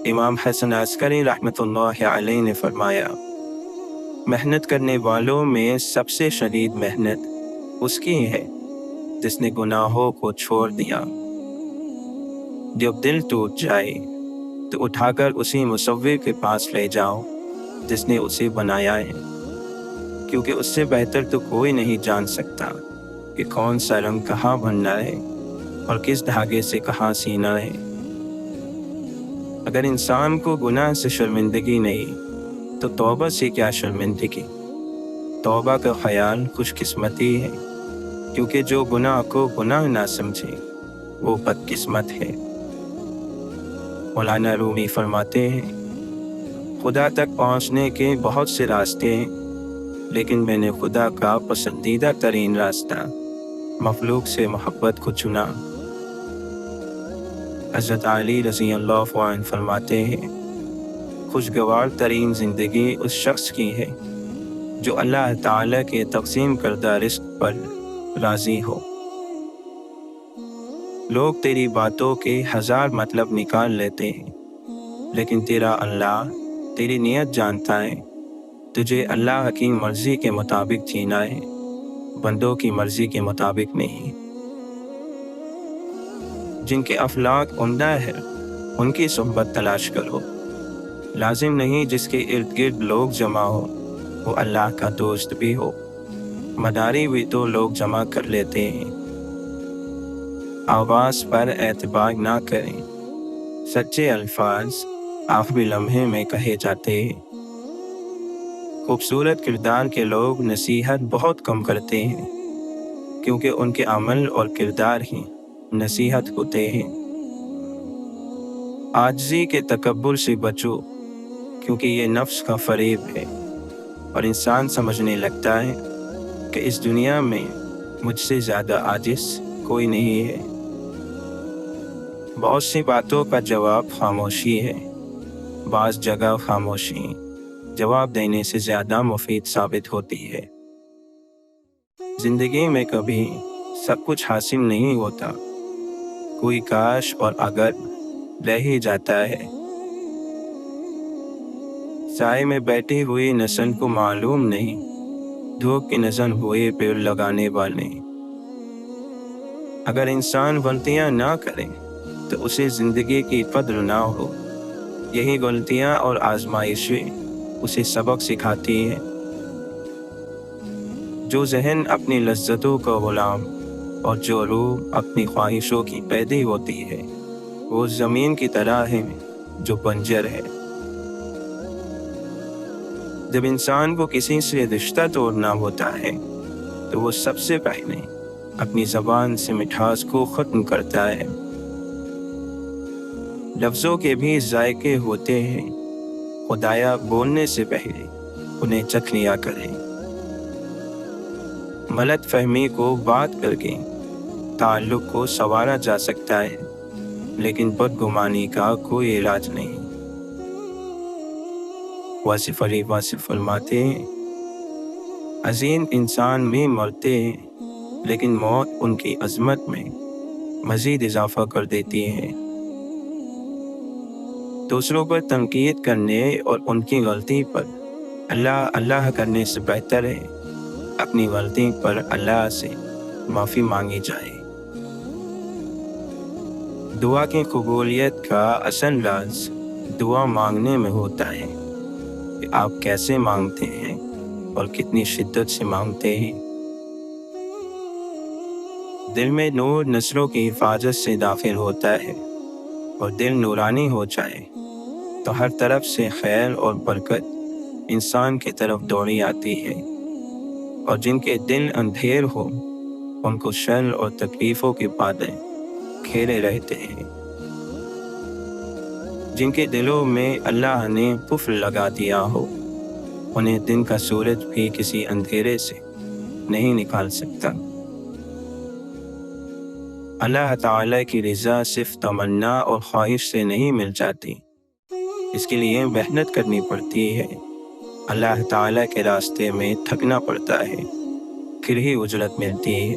इमाम हसन अस्करी रहमतुल्लाह अलैह ने फरमाया, मेहनत करने वालों में सबसे शदीद मेहनत उसकी है जिसने गुनाहों को छोड़ दिया। जब दिल टूट जाए तो उठाकर उसी मुसव्विर के पास ले जाओ जिसने उसे बनाया है, क्योंकि उससे बेहतर तो कोई नहीं जान सकता कि कौन सा रंग कहाँ भरना है और किस धागे से कहाँ सीना है। अगर इंसान को गुनाह से शर्मिंदगी नहीं तो तौबा से क्या शर्मिंदगी। तौबा का ख्याल खुशकिस्मती है, क्योंकि जो गुनाह को गुनाह ना समझे वो बदकिस्मत है। मौलाना रूमी फरमाते हैं, खुदा तक पहुँचने के बहुत से रास्ते हैं, लेकिन मैंने खुदा का पसंदीदा तरीन रास्ता मखलूक से मोहब्बत को चुना। हज़रत अली रज़ी अल्लाह अन्हु फरमाते हैं, खुशगवार तरीन ज़िंदगी उस शख्स की है जो अल्लाह ताला के तक़सीम करदा रिज़्क़ पर राज़ी हो। लोग तेरी बातों के हज़ार मतलब निकाल लेते हैं, लेकिन तेरा अल्लाह तेरी नियत जानता है। तुझे अल्लाह की मर्ज़ी के मुताबिक जीना है, बंदों की मर्ज़ी के मुताबिक नहीं। जिनके अफलाक उम्दा है उनकी सोहबत तलाश करो। लाजिम नहीं जिसके इर्द गिर्द लोग जमा हो वो अल्लाह का दोस्त भी हो। मदारी भी तो लोग जमा कर लेते हैं। आवाज़ पर एतबार ना करें, सच्चे अल्फाज आखिरी लम्हे में कहे जाते हैं। खूबसूरत किरदार के लोग नसीहत बहुत कम करते हैं, क्योंकि उनके अमल और किरदार ही नसीहत होते हैं। आजिज़ी के तकब्बुर से बचो, क्योंकि ये नफ्स का फरेब है और इंसान समझने लगता है कि इस दुनिया में मुझसे ज़्यादा आजिज़ कोई नहीं है। बहुत सी बातों का जवाब खामोशी है। बाज़ जगह खामोशी जवाब देने से ज़्यादा मुफीद साबित होती है। ज़िंदगी में कभी सब कुछ हासिल नहीं होता, कोई काश और अगर रह ही जाता है। साए में बैठी हुई नस्ल को मालूम नहीं धूप की नज़र हुए पेड़ लगाने वाले। अगर इंसान गलतियां ना करे तो उसे ज़िंदगी की कद्र ना हो। यही गलतियां और आजमाइशें उसे सबक सिखाती हैं। जो जहन अपनी लज्जतों का गुलाम और जो रूह अपनी ख्वाहिशों की पैदी होती है वो ज़मीन की तरह है जो बंजर है। जब इंसान को किसी से रिश्ता तोड़ना होता है तो वो सबसे पहले अपनी ज़बान से मिठास को ख़त्म करता है। लफ्ज़ों के भी जायके होते हैं, खुदाया बोलने से पहले उन्हें चख लिया करें। गलत फहमी को बात करके ताल्लुक़ को संवारा जा सकता है, लेकिन बदगुमानी का कोई इलाज नहीं। वासिफ़ अली वासिफ़ फरमाते हैं, अज़ीम इंसान भी मरते हैं, लेकिन मौत उनकी अज़मत में मज़ीद इजाफ़ा कर देती है। दूसरों पर तनकीद करने और उनकी गलती पर अल्लाह अल्लाह करने से बेहतर है अपनी गलती पर अल्लाह से माफ़ी मांगी जाए। दुआ की कबूलियत का असल राज दुआ मांगने में होता है कि आप कैसे मांगते हैं और कितनी शिद्दत से मांगते हैं। दिल में नूर नस्लों की हिफाजत से दाखिल होता है, और दिल नूरानी हो जाए तो हर तरफ से खैर और बरकत इंसान की तरफ दौड़ी आती है। और जिनके दिल अंधेर हो उनको शर और तकलीफ़ों के बादल घेरे रहते हैं। जिनके दिलों में अल्लाह ने कुफ्र लगा दिया हो उन्हें दिन का सूरज भी किसी अंधेरे से नहीं निकाल सकता। अल्लाह ताला की रज़ा सिर्फ तमन्ना और ख्वाहिश से नहीं मिल जाती, इसके लिए मेहनत करनी पड़ती है। अल्लाह ताला के रास्ते में थकना पड़ता है, फिर ही उजरत मिलती है।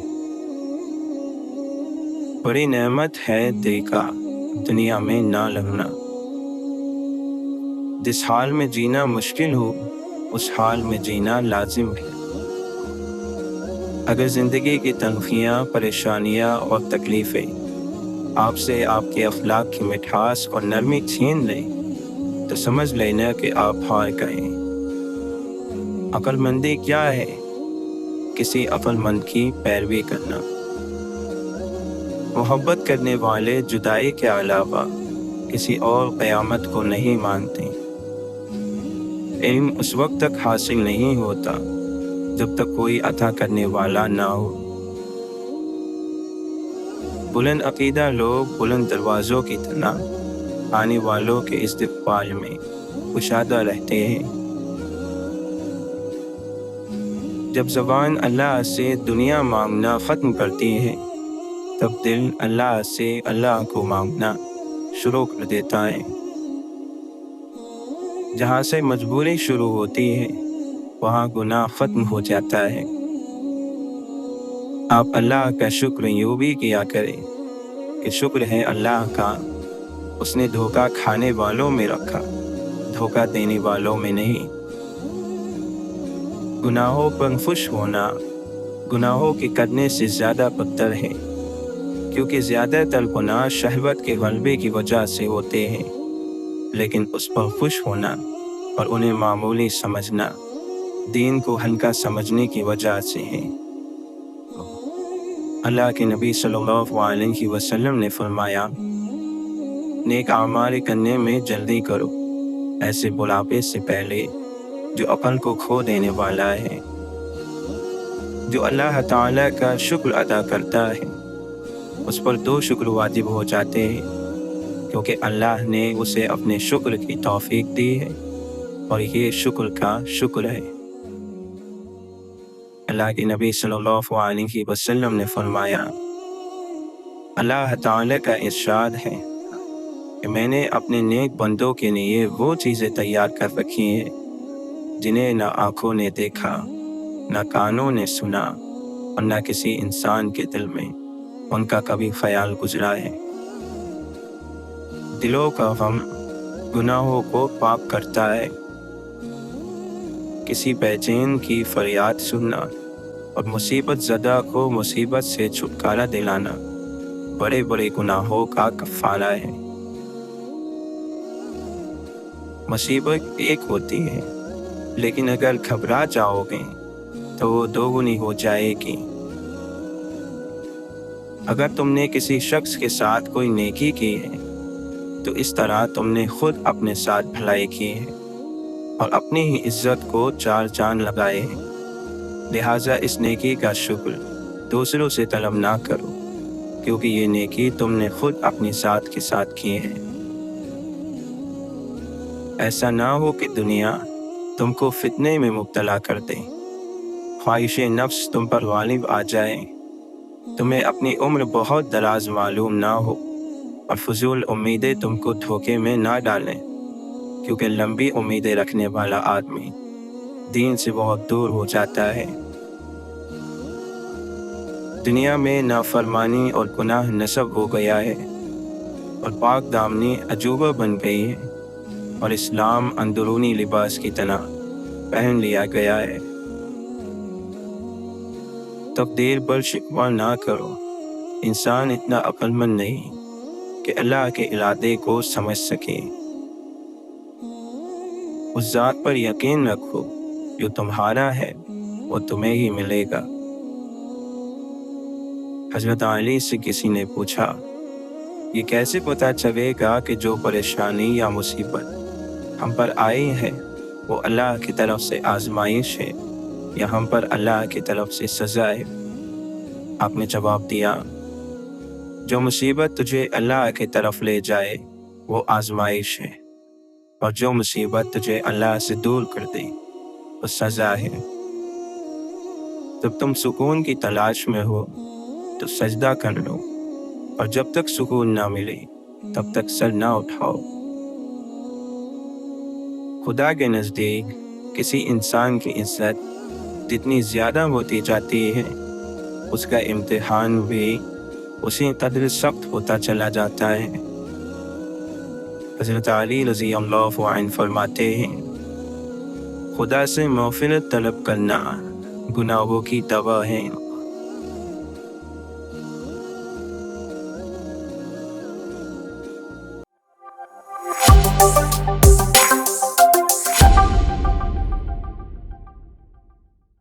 बड़ी नेमत है दिल का दुनिया में ना लगना। جس حال میں جینا مشکل ہو اس حال میں جینا لازم ہے۔ اگر زندگی کی تلخیاں، پریشانیاں اور تکلیفیں آپ سے آپ کے اخلاق کی مٹھاس اور نرمی چھین لیں تو سمجھ لینا کہ آپ ہار گئے۔ عقل مندی کیا ہے؟ کسی عقل مند کی پیروی کرنا۔ محبت کرنے والے جدائی کے علاوہ کسی اور قیامت کو نہیں مانتے۔ علم اس وقت تک حاصل نہیں ہوتا جب تک کوئی عطا کرنے والا نہ ہو۔ بلند عقیدہ لوگ بلند دروازوں کی طرح آنے والوں کے استقبال میں کشادہ رہتے ہیں۔ جب زبان اللہ سے دنیا مانگنا ختم کرتی ہے تب دل اللہ سے اللہ کو مانگنا شروع کر دیتا ہے۔ جہاں سے مجبوری شروع ہوتی ہے وہاں گناہ ختم ہو جاتا ہے۔ آپ اللہ کا شکر یوں بھی کیا کریں کہ شکر ہے اللہ کا، اس نے دھوکہ کھانے والوں میں رکھا، دھوکہ دینے والوں میں نہیں۔ گناہوں پر خوش ہونا گناہوں کے کرنے سے زیادہ بدتر ہے، کیونکہ زیادہ تر گناہ شہوت کے غلبے کی وجہ سے ہوتے ہیں، لیکن اس پر خوش ہونا اور انہیں معمولی سمجھنا دین کو ہلکا سمجھنے کی وجہ سے ہے۔ اللہ کے نبی صلی اللہ علیہ وسلم نے فرمایا، نیک اعمال کرنے میں جلدی کرو، ایسے بڑھاپے سے پہلے جو عقل کو کھو دینے والا ہے۔ جو اللہ تعالیٰ کا شکر ادا کرتا ہے اس پر 2 شکر واجب ہو جاتے ہیں، کیونکہ اللہ نے اسے اپنے شکر کی توفیق دی ہے اور یہ شکر کا شکر ہے۔ اللہ کے نبی صلی اللہ علیہ وسلم نے فرمایا، اللہ تعالیٰ کا ارشاد ہے کہ میں نے اپنے نیک بندوں کے لیے وہ چیزیں تیار کر رکھی ہیں جنہیں نہ آنکھوں نے دیکھا، نہ کانوں نے سنا اور نہ کسی انسان کے دل میں ان کا کبھی خیال گزرا ہے۔ دلوں کا غم گناہوں کو پاک کرتا ہے۔ کسی بے چین کی فریاد سننا اور مصیبت زدہ کو مصیبت سے چھٹکارا دلانا بڑے بڑے گناہوں کا کفارہ ہے۔ مصیبت ایک ہوتی ہے، لیکن اگر گھبرا جاؤ گے تو وہ 2 گنی ہو جائے گی۔ اگر تم نے کسی شخص کے ساتھ کوئی نیکی کی ہے تو اس طرح تم نے خود اپنے ساتھ بھلائی کی ہے اور اپنی ہی عزت کو 4 چاند لگائے ہیں۔ لہٰذا اس نیکی کا شکر دوسروں سے طلب نہ کرو، کیونکہ یہ نیکی تم نے خود اپنی ذات کے ساتھ کی ہے۔ ایسا نہ ہو کہ دنیا تم کو فتنے میں مبتلا کر دے، خواہش نفس تم پر غالب آ جائے، تمہیں اپنی عمر بہت دراز معلوم نہ ہو اور فضول امیدیں تم کو دھوکے میں نہ ڈالیں، کیونکہ لمبی امیدیں رکھنے والا آدمی دین سے بہت دور ہو جاتا ہے۔ دنیا میں نافرمانی اور گناہ نصب ہو گیا ہے اور پاک دامنی عجوبہ بن گئی ہے اور اسلام اندرونی لباس کی طرح پہن لیا گیا ہے۔ تقدیر پر شکوہ نہ کرو، انسان اتنا عقل مند نہیں کہ اللہ کے ارادے کو سمجھ سکے۔ اس ذات پر یقین رکھو جو تمہارا ہے وہ تمہیں ہی ملے گا۔ حضرت علی سے کسی نے پوچھا، یہ کیسے پتہ چلے گا کہ جو پریشانی یا مصیبت ہم پر آئی ہے وہ اللہ کی طرف سے آزمائش ہے یا ہم پر اللہ کی طرف سے سزا ہے؟ آپ نے جواب دیا، جو مصیبت تجھے اللہ کی طرف لے جائے وہ آزمائش ہے، اور جو مصیبت تجھے اللہ سے دور کر دے وہ سزا ہے۔ جب تم سکون کی تلاش میں ہو تو سجدہ کر لو، اور جب تک سکون نہ ملے تب تک سر نہ اٹھاؤ۔ خدا کے نزدیک کسی انسان کی عزت جتنی زیادہ ہوتی جاتی ہے اس کا امتحان بھی اسی قدر سخت ہوتا چلا جاتا ہے۔ حضرت علی رضی اللہ عنہ فرماتے ہیں، خدا سے مغفرت طلب کرنا گناہوں کی دوا ہے،